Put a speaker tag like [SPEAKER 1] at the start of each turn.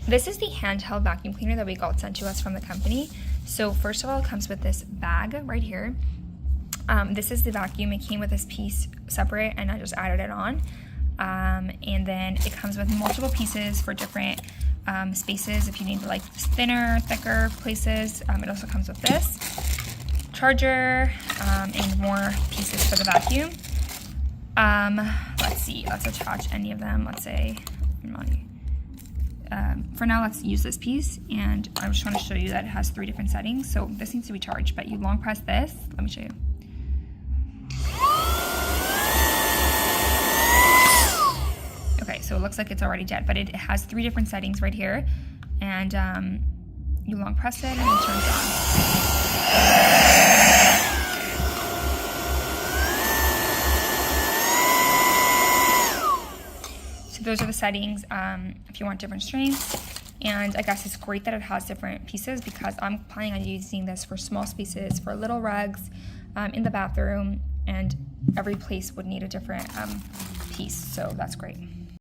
[SPEAKER 1] This is the handheld vacuum cleaner that we got sent to us from the company. So first of all, it comes with this bag right here. This is the vacuum. It came with this piece separate and I just added it on. And then it comes with multiple pieces for different spaces if you need like thinner, thicker places. It also comes with this charger and more pieces for the vacuum. Let's see, let's attach any of them. Let's say, for now, let's use this piece, and I just want to show you that it has 3 different settings. So this needs to be charged, but you long press this. Let me show you. Okay, so it looks like it's already dead, but it has 3 different settings right here, and you long press it and it turns on. Those are the settings if you want different strengths, and I guess it's great that it has different pieces because I'm planning on using this for small spaces, for little rugs, in the bathroom, and every place would need a different piece, so that's great.